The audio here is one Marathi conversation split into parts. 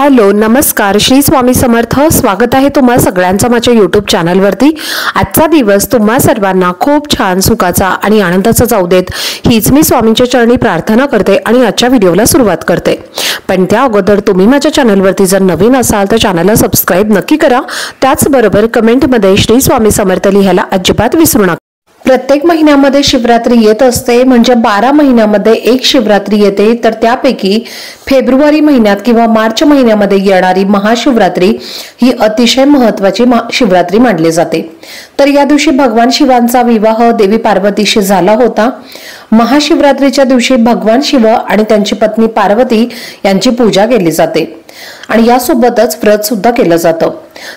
हॅलो नमस्कार श्री स्वामी समर्थ। स्वागत आहे तुम्हा सगळ्यांचं माझ्या YouTube चॅनलवरती। आजचा दिवस तुम्हा सर्वांना खूप छान सुखाचा आणि आनंदाचा जाऊ देत हीच मी स्वामींच्या चरणी प्रार्थना करते आणि आजच्या व्हिडिओला सुरुवात करते। पण त्या अगोदर तुम्ही माझ्या चॅनलवरती जर नवीन असाल तर चॅनलला सबस्क्राइब नक्की करा। त्याचबरोबर कमेंटमध्ये श्री स्वामी समर्थ लिहायला अजिबात विसरू नका। प्रत्येक महिन्यामध्ये शिवरात्री येत असते, म्हणजे 12 महिन्यामध्ये एक शिवरात्री येते। तर त्यापैकी फेब्रुवारी महिन्यात किंवा मार्च महिन्यामध्ये येणारी महाशिवरात्री ही अतिशय महत्त्वाची शिवरात्री मानली जाते। तर या दिवशी भगवान शिवांचा विवाह देवी पार्वतीशी झाला होता। महाशिवरात्रीच्या दिवशी भगवान शिव आणि त्यांची पत्नी पार्वती यांची पूजा केली जाते आणि यासोबतच व्रत सुद्धा केलं जातं।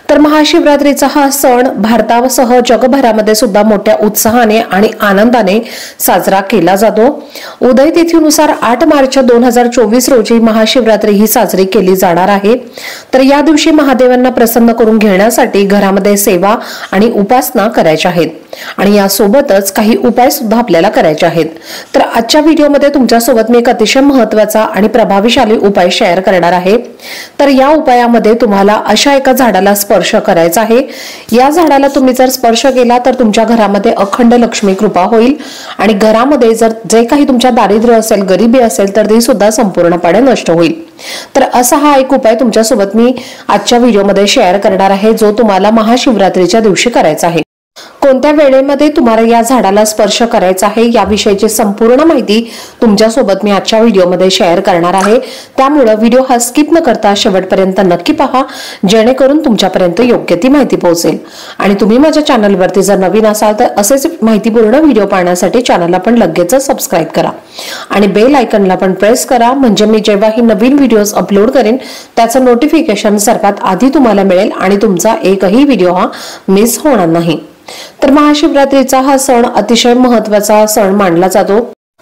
तर महाशिवरात्रीचा हा सण भारतासह जगभरामध्ये सुद्धा मोठ्या उत्साहाने आणि आनंदाने साजरा केला जातो। उदय तिथीनुसार 8 मार्च 2024 रोजी महाशिवरात्री ही साजरी केली जाणार आहे। तर या दिवशी महादेवांना प्रसन्न करून घेण्यासाठी घरामध्ये सेवा आणि उपासना करायच्या आहेत आणि यासोबतच काही उपाय सुद्धा आपल्याला करायचे आहेत। तर आजच्या व्हिडिओमध्ये तुमच्यासोबत मी एक अतिशय महत्त्वाचा आणि प्रभावशाली उपाय शेअर करणार आहे। तर या उपायामध्ये तुम्हाला अशा एका झाडाला स्पर्श करायचा आहे। या झाडाला तुम्ही जर स्पर्श केला तर तुमच्या घरामध्ये अखंड लक्ष्मी कृपा होईल आणि घरामध्ये जर जे काही तुमच्या दारिद्र्य असेल, गरिबी असेल तर ती सुद्धा संपूर्णपणे नष्ट होईल। तर असा हा एक उपाय तुमच्यासोबत मी आजच्या व्हिडिओमध्ये शेअर करणार आहे, जो तुम्हाला महाशिवरात्रीच्या दिवशी करायचा आहे। कोणत्या वेळेमध्ये तुम्हाला या झाडाला स्पर्श करायचा आहे याविषयीची संपूर्ण माहिती तुमच्यासोबत मी आजच्या व्हिडिओमध्ये शेअर करणार आहे। त्यामुळे व्हिडिओ हा स्किप न करता शेवटपर्यंत नक्की पहा, जेणेकरून तुमच्यापर्यंत योग्य ती माहिती पोहोचेल। आणि तुम्ही माझ्या चॅनलवरती जर नवीन असाल तर असेच माहितीपूर्ण व्हिडिओ पाहण्यासाठी चॅनलला पण लगेच सबस्क्राइब करा आणि बेल आयकॉनला पण प्रेस करा, म्हणजे मी जेव्हाही नवीन व्हिडिओज अपलोड करेन त्याचं नोटिफिकेशन सर्वात आधी तुम्हाला मिळेल आणि तुमचा एकही व्हिडिओ हा मिस होणार नाही। तर महाशिवरात्रीचा हा सण अतिशय महत्त्वाचा सण मानला जातो।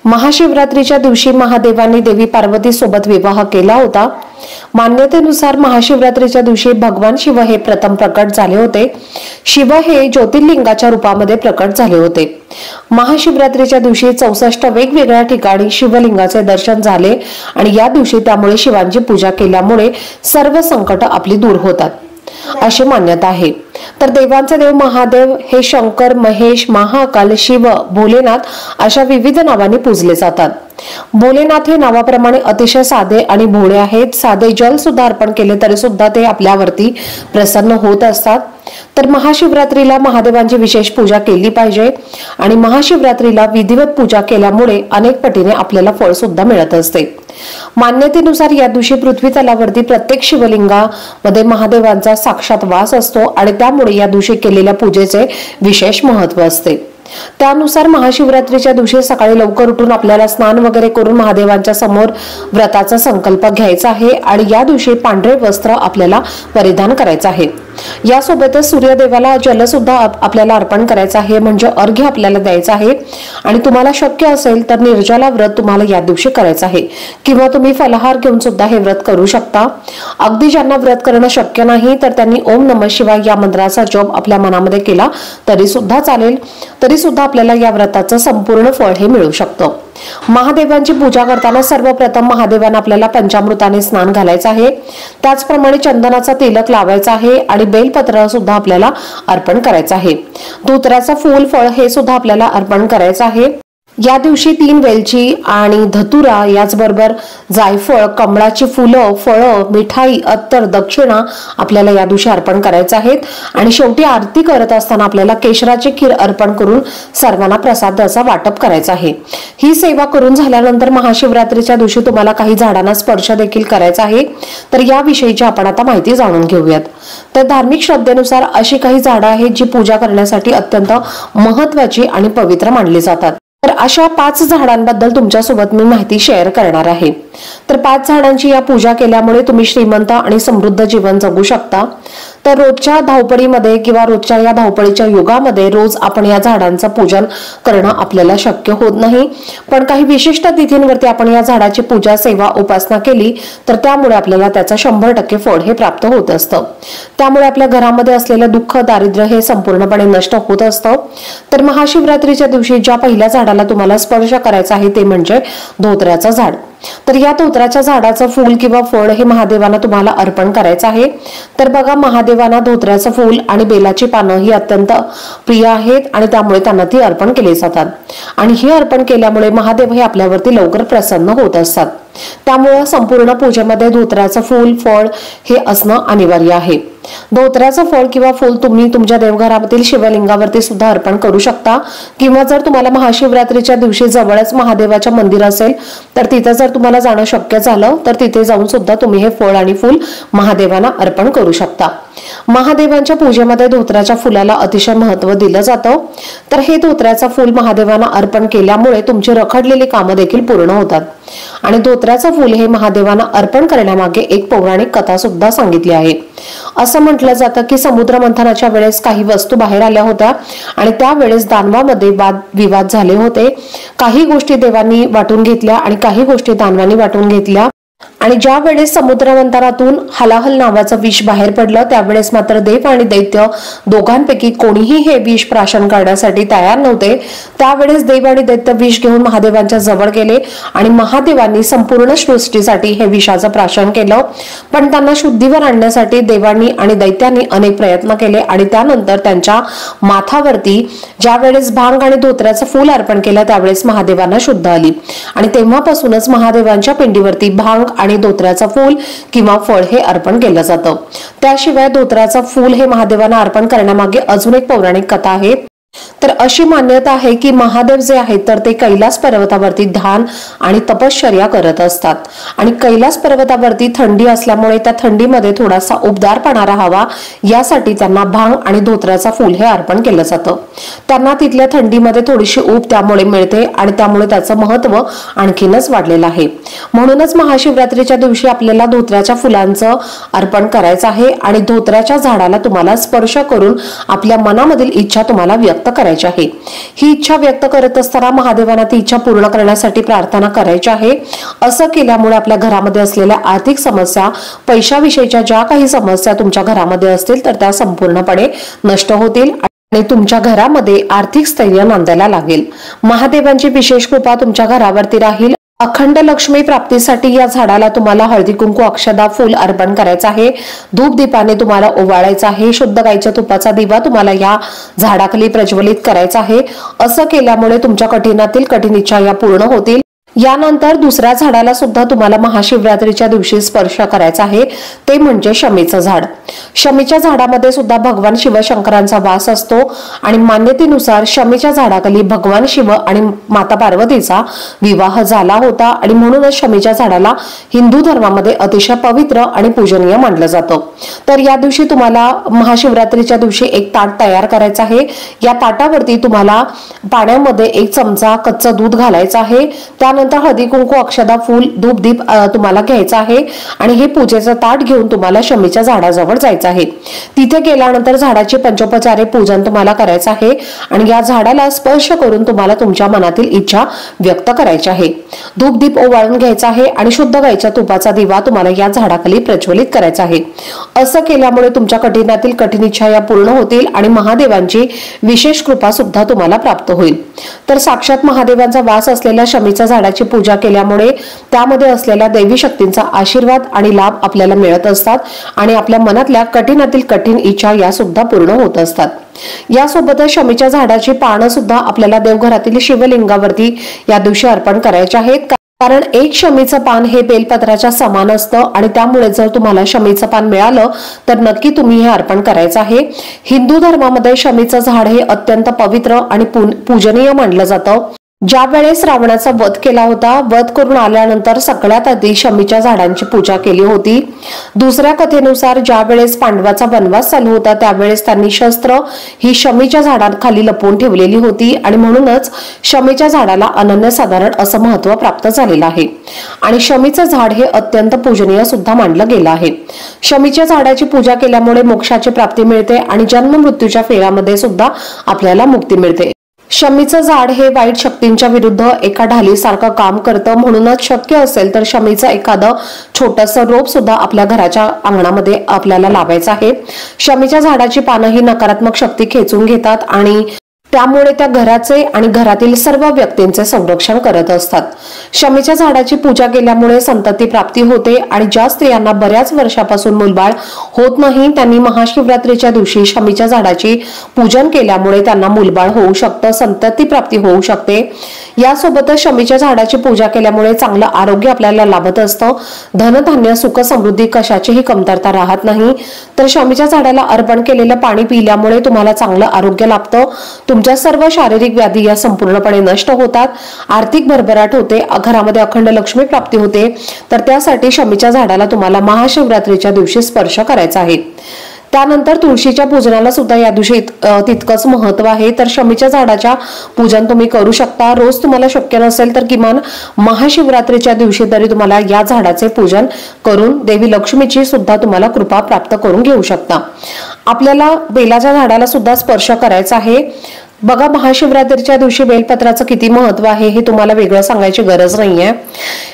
महाशिवरात्रीच्या दिवशी महादेवांनी देवी पार्वती सोबत विवाह केला होता। मान्यतेनुसार महाशिवरात्रीच्या दिवशी भगवान शिव हे प्रथम प्रकट झाले होते। शिव हे ज्योतिर्लिंगाच्या रूपामध्ये प्रकट झाले होते। महाशिवरात्रीच्या दिवशी 64 वेगवेगळ्या ठिकाणी शिवलिंगाचे दर्शन झाले आणि या दिवशी त्यामुळे शिवांची पूजा केल्यामुळे सर्व संकट आपली दूर होतात अशी मान्यता आहे। तर देवांचे देव महादेव हे शंकर, महेश, महाकाल, शिव, भोलेनाथ अशा विविध नावांनी पूजले जातात। भोलेनाथ हे नावाप्रमाणे अतिशय साधे आणि भोळे आहेत। साधे जल सुद्धा अर्पण केले तरी सुद्धा ते आपल्यावरती प्रसन्न होत असतात। तर महाशिवरात्रीला महादेवांची विशेष पूजा केली पाहिजे आणि महाशिवरात्रीला विधिवत पूजा केल्यामुळे अनेक पटीने आपल्याला फळ सुद्धा मिळत असते। मान्यतेनुसार या दिवशी पृथ्वी तलावरती प्रत्येक शिवलिंगामध्ये महादेवांचा साक्षात वास असतो आणि त्यामुळे या दिवशी केलेल्या पूजेचे विशेष महत्त्व असते। त्यानुसार महाशिवरात्रीच्या दिवशी सकाळी लवकर उठून आपल्याला स्नान वगैरे करून महादेवांच्या समोर व्रताचा संकल्प घ्यायचा आहे आणि या दिवशी पांढरे वस्त्र आपल्याला परिधान करायचं आहे। यासोबतच सूर्यदेवाला जल सुद्धा आपल्याला अर्पण करायचं आहे, म्हणजे अर्घ्य आपल्याला द्यायचं आहे। आणि तुम्हाला शक्य असेल तर निर्जला व्रत तुम्हाला या दिवशी करायचं आहे किंवा तुम्ही फलाहार घेऊन सुद्धा हे व्रत करू शकता। अगदी ज्यांना व्रत करणं शक्य नाही तर त्यांनी ओम नमः शिवाय या मंत्राचा जप आपल्या मनामध्ये केला तरी सुद्धा चालेल। तरी सुद्धा आपल्याला या व्रताचं संपूर्ण फळ हे मिळू शकतं। महादेवांची पूजा करताना सर्वप्रथम महादेवांना आपल्याला पंचामृताने स्नान घालायचं आहे। त्याचप्रमाणे चंदनाचा तिलक लावायचा आहे आणि बेलपत्र सुद्धा आपल्याला अर्पण करायचं आहे। धोत्राचा फूल, फळ हे सुद्धा आपल्याला अर्पण करायचं आहे। या दिवशी 3 वेलची आणि धतुरा, याचबरोबर जायफळ, कमळाची फुलं, फळं, मिठाई, अत्तर, दक्षिणा आपल्याला या दिवशी अर्पण करायचं आहेत आणि शेवटी आरती करत असताना आपल्याला केशराची खीर अर्पण करून सर्वांना प्रसादाचा वाटप करायचा आहे। ही सेवा करून झाल्यानंतर महाशिवरात्रीच्या दिवशी तुम्हाला काही झाडांना स्पर्श देखील करायचा आहे। तर याविषयीची आपण आता माहिती जाणून घेऊयात। तर धार्मिक श्रद्धेनुसार अशी काही झाडं आहेत जी पूजा करण्यासाठी अत्यंत महत्त्वाची आणि पवित्र मानली जातात। तर अशा 5 झाडांबद्दल तुमच्यासोबत मी माहिती शेअर करणार आहे। तर 5 झाडांची या पूजा केल्यामुळे तुम्ही श्रीमंत आणि समृद्ध जीवन जगू शकता। तर रोजच्या धावपळीमध्ये किंवा रोजच्या या धावपळीच्या युगामध्ये रोज आपण या झाडांचं पूजन करणं आपल्याला शक्य होत नाही, पण काही विशिष्ट तिथींवरती आपण या झाडाची पूजा, सेवा, उपासना केली तर त्यामुळे आपल्याला त्याचं 100% फळ हे प्राप्त होत असतं। त्यामुळे आपल्या घरामध्ये असलेलं दुःख, दारिद्र्य हे संपूर्णपणे नष्ट होत असतं। तर महाशिवरात्रीच्या दिवशी ज्या पहिल्या झाडाला तुम्हाला स्पर्श करायचा आहे ते म्हणजे धोत्र्याचं झाड। तर या धोत्राच्या झाडाचं फूल किंवा फळ हे महादेवांना तुम्हाला अर्पण करायचं आहे। तर बघा, महादेवांना धोत्र्याचं फूल आणि बेलाची पानं ही अत्यंत प्रिय आहेत आणि त्यामुळे त्यांना ती अर्पण केली जातात आणि हे अर्पण केल्यामुळे महादेव हे आपल्यावरती लवकर प्रसन्न होत असतात। त्यामुळे संपूर्ण पूजेमध्ये धोत्र्याचं फूल फळ हे असणं अनिवार्य आहे। धोत्र्याचं फळ किंवा फूल तुम्ही तुमच्या देवघरातील शिवलिंगावरती सुद्धा अर्पण करू शकता किंवा जर तुम्हाला महाशिवरात्रीच्या दिवशी जवळच महादेवाचे मंदिर असेल तर तिथे जर तुम्हाला जाणं शक्य झालं तर तिथे जाऊन सुद्धा तुम्ही हे फळ आणि फूल महादेवांना अर्पण करू शकता। महादेवांच्या पूजेमध्ये धोत्र्याच्या फुलाला अतिशय महत्त्व दिलं जातं। तर हे धोत्र्याचं फूल महादेवांना अर्पण केल्यामुळे तुमची रखडलेली कामं देखील पूर्ण होतात आणि धोत्र्याचं फूल हे महादेवांना अर्पण करण्यामागे एक पौराणिक कथा सुद्धा सांगितली आहे। असं म्हटलं जातं की समुद्र मंथनाच्या वेळेस काही वस्तू बाहेर आल्या होत्या आणि त्यावेळेस दानवामध्ये वाद विवाद झाले होते। काही गोष्टी देवांनी वाटून घेतल्या आणि काही गोष्टी दानवांनी वाटून घेतल्या आणि ज्या वेळेस समुद्र मंथनातून हलाहल नावाचं विष बाहेर पडलं त्यावेळेस मात्र देव आणि दैत्य दोघांपैकी कोणीही हे विष प्राशन करण्यासाठी तयार नव्हते। त्यावेळेस देव आणि दैत्य विष घेऊन महादेवांच्या जवळ गेले आणि महादेवांनी संपूर्ण सृष्टीसाठी हे विषाचं प्राशन केलं, पण त्यांना शुद्धीवर आणण्यासाठी देवांनी आणि दैत्यांनी अनेक प्रयत्न केले आणि त्यानंतर त्यांच्या माथावरती ज्यावेळेस भांग आणि धोत्र्याचं फूल अर्पण केलं त्यावेळेस महादेवांना शुद्ध आली आणि तेव्हापासूनच महादेवांच्या पिंडीवरती भांग आणि धोत्र्याचं फूल किंवा फळ हे अर्पण केलं जातं। त्याशिवाय धोत्र्याचं फूल हे महादेवांना अर्पण करण्यामागे अजून एक पौराणिक कथा आहे। तर अशी मान्यता आहे की महादेव जे आहेत तर ते कैलास पर्वतावरती ध्यान आणि तपश्चर्या करत असतात आणि कैलास पर्वतावरती थंडी असल्यामुळे त्या थंडीमध्ये थोडासा उबदारपणा राहावा यासाठी त्यांना भांग आणि धोत्र्याचं फूल हे अर्पण केलं जातं। त्यांना तिथल्या थंडीमध्ये थोडीशी ऊब त्यामुळे मिळते आणि त्यामुळे त्याचं महत्त्व आणखीनच वाढलेलं आहे। म्हणूनच महाशिवरात्रीच्या दिवशी आपल्याला धोत्र्याच्या फुलांचं अर्पण करायचं आहे आणि धोत्र्याच्या झाडाला तुम्हाला स्पर्श करून आपल्या मनामधील इच्छा तुम्हाला व्यक्त करायची आहे। ही इच्छा व्यक्त करत असताना महादेवांना ती इच्छा पूर्ण करण्यासाठी प्रार्थना करायची आहे। असं केल्यामुळे आपल्या घरामध्ये असलेल्या आर्थिक समस्या, पैशाविषयीच्या ज्या काही समस्या तुमच्या घरामध्ये असतील तर त्या संपूर्णपणे नष्ट होतील आणि तुमच्या घरामध्ये आर्थिक स्थैर्य नांदायला लागेल। महादेवांची विशेष कृपा तुमच्या घरावरती राहील। अखंड लक्ष्मी प्राप्तीसाठी या झाडाला तुम्हाला हळदी कुंकू अक्षदा फूल अर्पण करायचं आहे। धूप दीपाने तुम्हाला ओवाळायचं आहे। शुद्ध गाईच्या तुपाचा दिवा तुम्हाला या झाडाखाली प्रज्वलित करायचा आहे। असं केल्यामुळे तुमच्या कठीणातील कठीण इच्छा या पूर्ण होतील। यानंतर दुसऱ्या झाडाला सुद्धा तुम्हाला महाशिवरात्रीच्या दिवशी स्पर्श करायचा आहे, ते म्हणजे शमीचं झाड। शमीच्या झाडामध्ये सुद्धा भगवान शिवशंकरांचा वास असतो आणि मान्यतेनुसार शमीच्या झाडाखाली भगवान शिव आणि माता पार्वतीचा विवाह झाला होता आणि म्हणूनच शमीच्या झाडाला हिंदू धर्मामध्ये अतिशय पवित्र आणि पूजनीय मानलं जातं। तर या दिवशी तुम्हाला महाशिवरात्रीच्या दिवशी एक ताट तयार करायचं आहे। या ताटावरती तुम्हाला पाण्यामध्ये 1 चमचा कच्चं दूध घालायचं आहे। त्यानंतर हळदी कुंकू अक्षदा फूल धूप दीप तुम्हाला घ्यायचा आहे आणि हे पूजेचं ताट घेऊन तुम्हाला शमीच्या झाडाजवळ जायचं आहे। तिथे गेल्यानंतर झाडाचे पंचोपचारे पूजन तुम्हाला करायचं आहे आणि या झाडाला स्पर्श करून तुम्हाला तुमच्या मनातील इच्छा व्यक्त करायची आहे। धूप दीप ओवाळून घ्यायचा आहे आणि शुद्ध गाईच्या तुपाचा दिवा तुम्हाला या झाडाखाली प्रज्वलित करायचा आहे। असं केल्यामुळे तुमच्या कठीणातील कठीण इच्छा या पूर्ण होतील आणि महादेवांची विशेष कृपा सुद्धा तुम्हाला प्राप्त होईल। तर साक्षात महादेवांचा वास असलेल्या शमीच्या झाडाची पूजा केल्यामुळे त्यामध्ये असलेल्या दैवी शक्तींचा आशीर्वाद आणि लाभ आपल्याला मिळत असतात आणि आपल्या मनातल्या कठीणातील कठीण इच्छा या सुद्धा पूर्ण होत असतात। यासोबतच शमीच्या झाडाची पानं सुद्धा आपल्याला देवघरातील शिवलिंगावरती या दिवशी अर्पण करायचे आहेत, कारण एक शमीचं पान हे बेलपत्राच्या समान असतं आणि त्यामुळे जर तुम्हाला शमीचं पान मिळालं तर नक्की तुम्ही हे अर्पण करायचं आहे। हिंदू धर्मामध्ये शमीचं झाड हे अत्यंत पवित्र आणि पूजनीय मानलं जातं। ज्या वेळेस रावणाचा वध केला होता, वध करून आल्यानंतर सगळ्यात आधी शमीच्या झाडांची पूजा केली होती। दुसऱ्या कथेनुसार ज्या वेळेस पांडवाचा वनवास चालू होता त्यावेळेस त्यांनी शस्त्र ही शमीच्या झाडाखाली लपवून ठेवलेली होती आणि म्हणूनच शमीच्या झाडाला अनन्यसाधारण असं महत्त्व प्राप्त झालेलं आहे आणि शमीचं झाड हे अत्यंत पूजनीय सुद्धा मानलं गेलं आहे। शमीच्या झाडाची पूजा केल्यामुळे मोक्षाची प्राप्ती मिळते आणि जन्म मृत्यूच्या फेऱ्यामध्ये सुद्धा आपल्याला मुक्ती मिळते। शमीचं झाड हे वाईट शक्तींच्या विरुद्ध एका ढालीसारखं काम करतं, म्हणूनच शक्य असेल तर शमीचं एखादं छोटंसं रोप सुद्धा आपल्या घराच्या अंगणामध्ये आपल्याला लावायचं आहे। शमीच्या झाडाची पानं ही नकारात्मक शक्ती खेचून घेतात आणि त्यामुळे त्या घराचे आणि घरातील सर्व व्यक्तींचे संरक्षण करत असतात। शमीच्या झाडाची पूजा केल्यामुळे संतती प्राप्ती होते आणि ज्या स्त्रियांना बऱ्याच वर्षापासून मूलबाळ होत नाही त्यांनी महाशिवरात्रीच्या दिवशी शमीच्या झाडाची पूजन केल्यामुळे त्यांना मूलबाळ होऊ शकतं, संतती प्राप्ती होऊ शकते। यासोबतच शमीच्या झाडाची पूजा केल्यामुळे चांगलं आरोग्य आपल्याला लाभत असतं, धनधान्य सुख समृद्धी कशाचीही कमतरता राहत नाही। तर शमीच्या झाडाला अर्पण केलेलं पाणी पिल्यामुळे तुम्हाला चांगलं आरोग्य लाभतं, तुमच्या सर्व शारीरिक व्याधी या संपूर्णपणे नष्ट होतात, आर्थिक भरभराट होते, घरामध्ये अखंड लक्ष्मी प्राप्ती होते। तर त्यासाठी शमीच्या झाडाला तुम्हाला महाशिवरात्रीच्या दिवशी स्पर्श करायचा आहे। त्यानंतर तुळशीच्या पूजनाला सुद्धा या दिवशी तितकंच महत्त्व आहे। तर शमीच्या झाडाच्या पूजन तुम्ही करू शकता, रोज तुम्हाला शक्य नसेल तर किमान महाशिवरात्रीच्या दिवशी तरी तुम्हाला या झाडाचे पूजन करून देवी लक्ष्मीची सुद्धा तुम्हाला कृपा प्राप्त करून घेऊ शकता। आपल्याला बेलाच्या झाडाला सुद्धा स्पर्श करायचा आहे। बघा, महाशिवरात्रीच्या दिवशी बेलपत्राचं किती महत्त्व आहे हे तुम्हाला वेगळं सांगायची गरज नाहीये।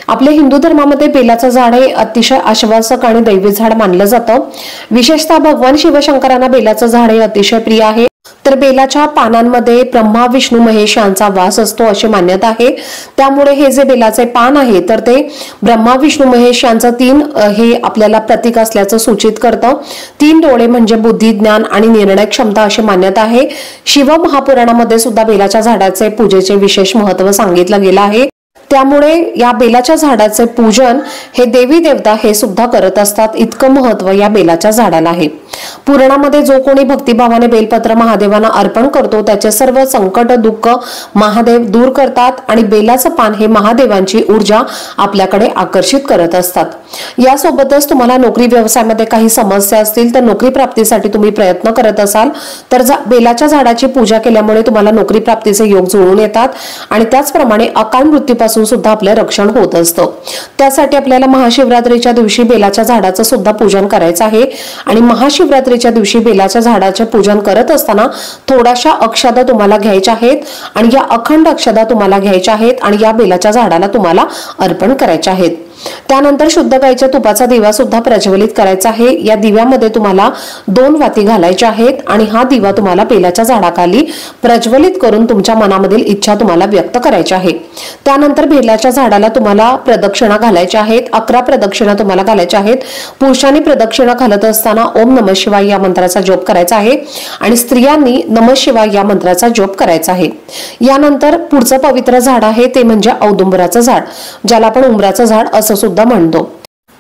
आपल्या हिंदू धर्मामध्ये बेलाचं झाड हे अतिशय आश्वासक आणि दैवी झाड मानलं जातं। विशेषतः भगवान शिवशंकरांना बेलाचं झाड हे अतिशय प्रिय आहे। तर बेलाच्या पानांमध्ये ब्रह्मा विष्णू महेश यांचा वास असतो अशी मान्यता आहे। त्यामुळे हे जे बेलाचे पान आहे तर ते ब्रह्मा विष्णू महेश यांचं तीन हे आपल्याला प्रतीक असल्याचं सूचित करतं। तीन डोळे म्हणजे बुद्धी, ज्ञान आणि निर्णय क्षमता अशी मान्यता आहे। शिव महापुराणामध्ये सुद्धा बेलाच्या झाडाचे पूजेचे विशेष महत्त्व सांगितलं गेलं आहे। त्यामुळे या बेलाच्या झाडाचे पूजन हे देवी देवता हे सुद्धा करत असतात, इतकं महत्त्व या बेलाच्या झाडाला आहे। पुराणामध्ये जो कोणी भक्तिभावाने बेलपत्र महादेवांना अर्पण करतो त्याचे सर्व संकट दुःख महादेव दूर करतात आणि बेलाचं पान हे महादेवांची ऊर्जा आपल्याकडे आकर्षित करत असतात। यासोबतच तुम्हाला नोकरी व्यवसायामध्ये काही समस्या असतील तर नोकरी प्राप्तीसाठी तुम्ही प्रयत्न करत असाल तर बेलाच्या झाडाची पूजा केल्यामुळे तुम्हाला नोकरी प्राप्तीचे योग जुळून येतात आणि त्याचप्रमाणे अकाल मृत्यूपासून सुद्धा आपले रक्षण होत असतं। त्यासाठी आपल्याला महाशिवरात्रीच्या दिवशी बेलाच्या झाडाचं सुद्धा पूजन करायचं आहे आणि महाशिवरात्रीच्या दिवशी बेलाच्या झाडाचे पूजन करत असताना थोड्याशा अक्षदा तुम्हाला घ्यायच्या आहेत आणि या अखंड अक्षदा तुम्हाला घ्यायच्या आहेत आणि या बेलाच्या झाडाला तुम्हाला अर्पण करायच्या आहेत। त्यानंतर शुद्ध गाईच्या तुपाचा दिवा सुद्धा प्रज्वलित करायचा आहे। या दिव्यामध्ये तुम्हाला 2 वाती घालायच्या आहेत आणि हा दिवा तुम्हाला बेलाच्या झाडाखाली प्रज्वलित करून तुमच्या मनामधील इच्छा तुम्हाला व्यक्त करायची आहे। त्यानंतर बेलाच्या झाडाला तुम्हाला प्रदक्षिणा घालायच्या आहेत, 11 प्रदक्षिणा तुम्हाला घालायच्या आहेत। पुरुषांनी प्रदक्षिणा घालत असताना ओम नमः शिवाय या मंत्राचा जप करायचा आहे आणि स्त्रियांनी नमः शिवाय या मंत्राचा जप करायचा आहे। यानंतर पुढचं पवित्र झाड आहे ते म्हणजे औदुंबराचं झाड, ज्याला आपण उंबराचं झाड असं सुद्धा म्हणतो।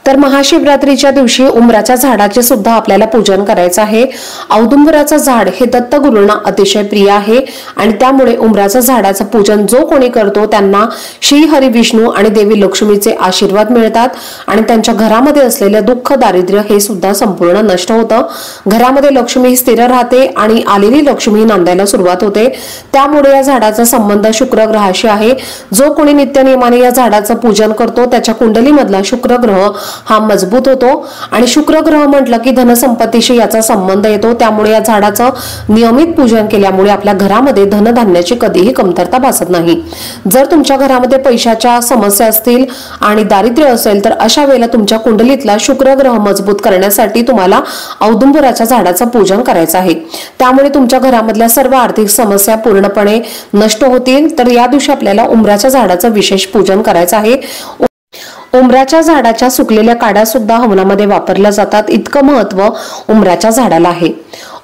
तर महाशिवरात्रीच्या दिवशी उंबराच्या झाडाचे सुद्धा आपल्याला पूजन करायचं आहे। औदुंबराचं झाड हे दत्तगुरूंना अतिशय प्रिय आहे आणि त्यामुळे उंबराच्या झाडाचं पूजन जो कोणी करतो त्यांना श्री हरी विष्णू आणि देवी लक्ष्मीचे आशीर्वाद मिळतात आणि त्यांच्या घरामध्ये असलेले दुःख दारिद्र्य हे सुद्धा संपूर्ण नष्ट होतं। घरामध्ये लक्ष्मी स्थिर राहते आणि आलेली लक्ष्मी नांदायला सुरुवात होते। त्यामुळे या झाडाचा संबंध शुक्र ग्रहाशी आहे। जो कोणी नित्यनियमाने या झाडाचं पूजन करतो त्याच्या कुंडलीमधला शुक्र ग्रह हा मजबूत होतो आणि शुक्र ग्रह म्हटलं की धनसंपत्तीशी याचा संबंध येतो। त्यामुळे या झाडाचं नियमित पूजन केल्यामुळे आपल्या घरामध्ये धनधान्याची कधीही कमतरता भासत नाही। जर तुमच्या घरामध्ये पैशाच्या समस्या असतील आणि दारिद्र्य असेल तर अशा वेळेला तुमच्या कुंडलीतला शुक्र ग्रह मजबूत करण्यासाठी तुम्हाला औदुंबराच्या झाडाचं पूजन करायचं आहे। त्यामुळे तुमच्या घरामधल्या सर्व आर्थिक समस्या पूर्णपणे नष्ट होतील। तर या दिवशी आपल्याला उंबराच्या झाडाचं विशेष पूजन करायचं आहे। उंबराच्या झाडाच्या सुकलेल्या काड्या सुद्धा हवनामध्ये वापरल्या जातात, इतकं महत्व उंबराच्या झाडाला आहे।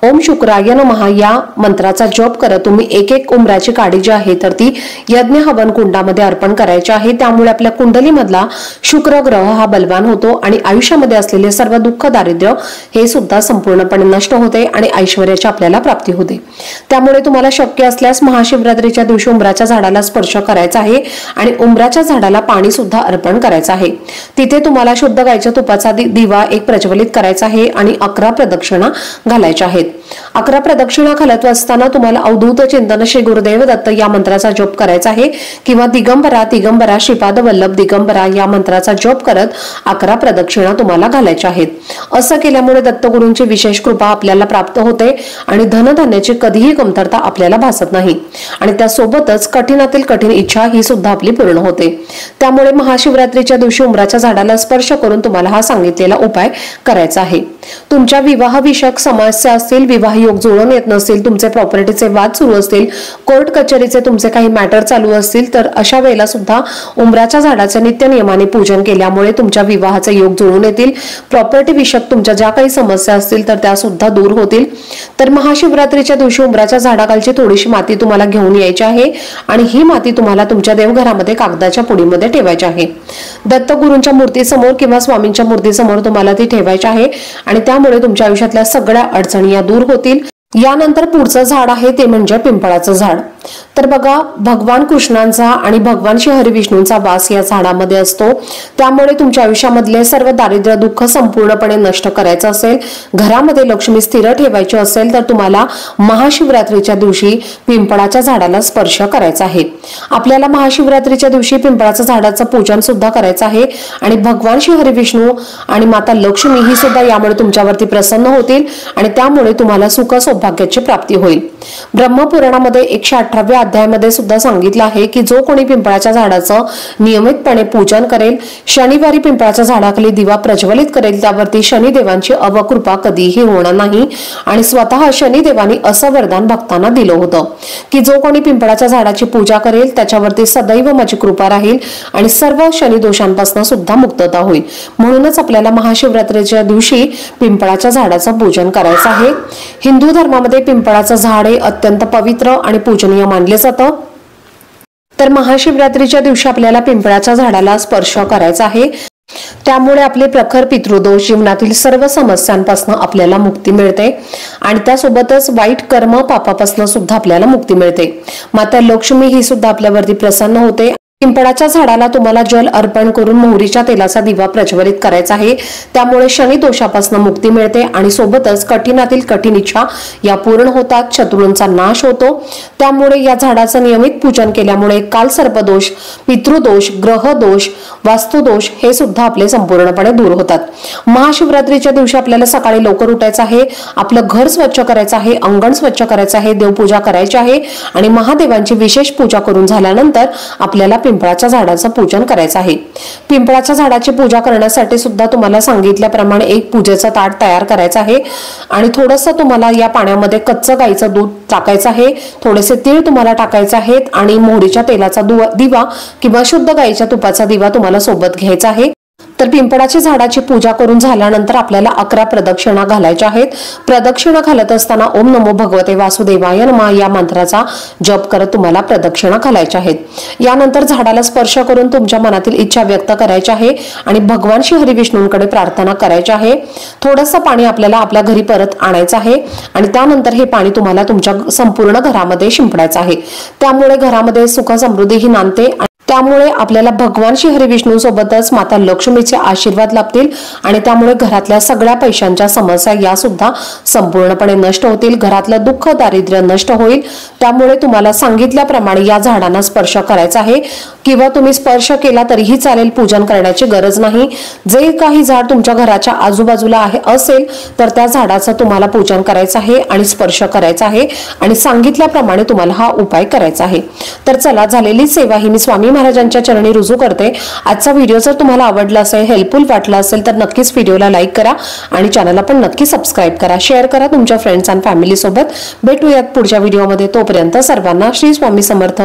ओम शुक्राय नमः या मंत्राचा जप करत तुम्ही एक उंबराची काडी जी आहे तर ती यज्ञ हवन कुंडामध्ये अर्पण करायची आहे। त्यामुळे आपल्या कुंडलीमधला शुक्र ग्रह हा बलवान होतो आणि आयुष्यामध्ये असलेले सर्व दुःख दारिद्र्य हे सुद्धा संपूर्णपणे नष्ट होते आणि ऐश्वर्याची आपल्याला प्राप्ती होते। त्यामुळे तुम्हाला शक्य असल्यास महाशिवरात्रीच्या दिवशी उंबराच्या झाडाला स्पर्श करायचा आहे आणि उंबराच्या झाडाला पाणी सुद्धा अर्पण करायचं आहे। तिथे तुम्हाला शुद्ध गाईच्या तुपाचा दिवा एक प्रज्वलित करायचा आहे आणि 11 प्रदक्षिणा घालायच्या आहेत। 11 प्रदक्षिणा घालत असताना तुम्हाला अवधूत चिंतन श्री गुरुदेव दत्त या मंत्राचा जप करायचा आहे किंवा दिगंबरा दिगंबरा श्रीपाद वल्लभ दिगंबरा या मंत्राचा जप करत 11 प्रदक्षिणा तुम्हाला घालायच्या आहेत। असं केल्यामुळे दत्तगुरूंची विशेष कृपा आपल्याला प्राप्त होते आणि धनधान्याची कधीही कमतरता आपल्याला भासत नाही आणि त्यासोबतच कठीणातील कठीण इच्छा ही सुद्धा आपली पूर्ण होते। त्यामुळे महाशिवरात्रीच्या दिवशी उंबराच्या झाडाला स्पर्श करून तुम्हाला हा सांगितलेला उपाय करायचा आहे। तुमच्या विवाह विषयक समस्या असतील असतील, विवाह योग जुळून येत नसतील, तुमचे प्रॉपर्टीचे वाद सुरू असतील, कोर्ट कचेरीचे तुमचे काही मॅटर चालू असतील, तर अशा वेळेला सुद्धा उंबराच्या झाडाचे नित्य नियमाने पूजन केल्यामुळे तुमच्या विवाहाचे योग जुळून येतील. प्रॉपर्टी विषयक तुमच्या ज्या काही समस्या असतील तर त्या सुद्धा दूर होतील. तर महाशिवरात्रीच्या दिवशी उंबराच्या झाडाखालची थोडीशी माती तुम्हाला घेऊन यायची आहे आणि ही माती तुम्हाला तुमच्या देवघरामध्ये कागदाच्या पुडीमध्ये ठेवायची आहे. दत्तगुरूंच्या मूर्तीसमोर किंवा स्वामींच्या मूर्तीसमोर तुम्हाला ती ठेवायची आहे आणि त्यामुळे तुमच्या आयुष्यातल्या सगळ्या अडचणी या दूर होतील. यानंतर पुढचं झाड आहे ते म्हणजे पिंपळाचं झाड. तर बघा, भगवान कृष्णांचा आणि भगवान श्री हरिविष्णूंचा वास या झाडामध्ये असतो. त्यामुळे तुमच्या आयुष्यामधले सर्व दारिद्र्य दुःख संपूर्णपणे नष्ट करायचं असेल, घरामध्ये लक्ष्मी स्थिर ठेवायची असेल तर तुम्हाला महाशिवरात्रीच्या दिवशी पिंपळाच्या झाडाला स्पर्श करायचा आहे. आपल्याला महाशिवरात्रीच्या दिवशी पिंपळाच्या झाडाचं पूजन सुद्धा करायचं आहे आणि भगवान श्री हरिविष्णू आणि माता लक्ष्मी ही सुद्धा यामुळे तुमच्यावरती प्रसन्न होतील आणि त्यामुळे तुम्हाला सुख सौभाग्याची प्राप्ती होईल. ब्रह्मपुराणामध्ये 118व्या अध्यायामध्ये सुद्धा सांगितलं आहे की जो कोणी पिंपळाच्या झाडाचं नियमितपणे पूजन करेल, शनिवारी पिंपळाच्या झाडाखाली दिवा प्रज्वलित करेल, त्यावरती शनिदेवांची अवकृपा कधीही होणार नाही. आणि स्वतः शनिदेवानी असं वरदान भक्तांना दिलं होतं की जो कोणी पिंपळाच्या झाडाची पूजा करेल त्याच्यावरती सदैव माझी कृपा राहील आणि सर्व शनी दोषांपासून सुद्धा मुक्तता होईल. म्हणूनच आपल्याला महाशिवरात्रीच्या दिवशी पिंपळाच्या झाडाचं पूजन करायचं आहे. हिंदू धर्मामध्ये पिंपळाचं झाड हे अत्यंत पवित्र आणि पूजनीय मानले जातं. तर महाशिवरात्रीच्या दिवशी आपल्याला पिंपळाच्या झाडाला स्पर्श करायचा आहे. त्यामुळे आपले प्रखर पितृदोष, जीवनातील सर्व समस्यांपासून आपल्याला मुक्ती मिळते आणि त्यासोबतच वाईट कर्म पापापासून सुद्धा आपल्याला मुक्ती मिळते. माता लक्ष्मी ही सुद्धा आपल्यावरती प्रसन्न होते. पिंपळाच्या झाडाला तुम्हाला जल अर्पण करून मोहरीच्या तेलाचा दिवा प्रज्वलित करायचा आहे. त्यामुळे शनी दोषापासून मुक्ती मिळते आणि सोबतच कठीणातील कठीण इच्छा या पूर्ण होतात, शत्रूंचा नाश होतो. त्यामुळे या झाडाचं नियमित पूजन केल्यामुळे काल सर्पदोष, पितृदोष, ग्रहदोष, वास्तुदोष हे सुद्धा आपले संपूर्णपणे दूर होतात. महाशिवरात्रीच्या दिवशी आपल्याला सकाळी लवकर उठायचं आहे, आपलं घर स्वच्छ करायचं आहे, अंगण स्वच्छ करायचं आहे, देवपूजा करायची आहे आणि महादेवांची विशेष पूजा करून झाल्यानंतर आपल्याला पिंपळाच्या झाडाचं पूजन करायचं आहे. पिंपळाच्या झाडाची पूजा करण्यासाठी सुद्धा तुम्हाला सांगितल्याप्रमाणे एक पूजेचं ताट तयार करायचं आहे आणि थोडंसं तुम्हाला या पाण्यामध्ये कच्चं गाईचं दूध टाकायचं आहे, थोडेसे तीळ तुम्हाला टाकायचे आहेत आणि मोहरीच्या तेलाचा दिवा किंवा शुद्ध गाईच्या तुपाचा दिवा तुम्हाला सोबत घ्यायचा आहे. तर पिंपळाच्या झाडाची पूजा करून झाल्यानंतर आपल्याला 11 प्रदक्षिणा घालायच्या आहेत. प्रदक्षिणा घालत असताना ओम नमो भगवते वासुदेवाय नमः या मंत्राचा जप करत तुम्हाला प्रदक्षिणा घालायच्या आहेत. यानंतर झाडाला स्पर्श करून तुमच्या मनातील इच्छा व्यक्त करायची आहे आणि भगवान श्री हरिविष्णूंकडे प्रार्थना करायची आहे. थोडंसं पाणी आपल्याला आपल्या घरी परत आणायचं आहे आणि त्यानंतर हे पाणी तुम्हाला तुमच्या संपूर्ण घरामध्ये शिंपडायचं आहे. त्यामुळे घरामध्ये सुख समृद्धी ही नांदते. त्यामुळे आपल्याला भगवान श्री हरिविष्णू सोबतच माता लक्ष्मीचे आशीर्वाद लाभतील आणि त्यामुळे घरातल्या सगळ्या पैशांच्या समस्या या सुद्धा संपूर्णपणे नष्ट होतील. घरातलं दुःख, दारिद्र्य नष्ट होईल. त्यामुळे तुम्हाला सांगितल्याप्रमाणे या झाडांना स्पर्श करायचा आहे किंवा तुम्ही स्पर्श केला तरीही चालेल, पूजन करण्याची गरज नाही. जे काही झाड तुमच्या घराच्या आजूबाजूला आहे असेल तर त्या झाडाचं तुम्हाला पूजन करायचं आहे आणि स्पर्श करायचा आहे आणि सांगितल्याप्रमाणे तुम्हाला हा उपाय करायचा आहे. तर चला, झालेली सेवा ही मी स्वामी महाराजांच्या चरणी रुजू करते. आजचा व्हिडिओ जर तुम्हाला आवडला असेल, हेल्पफुल वाटला असेल तर नक्कीच व्हिडिओला लाईक करा आणि चॅनलला पण नक्की सबस्क्राईब करा, शेअर करा तुमच्या फ्रेंड्स आणि फॅमिली सोबत. भेटूयात पुढच्या व्हिडिओमध्ये. तोपर्यंत सर्वांना श्री स्वामी समर्थ.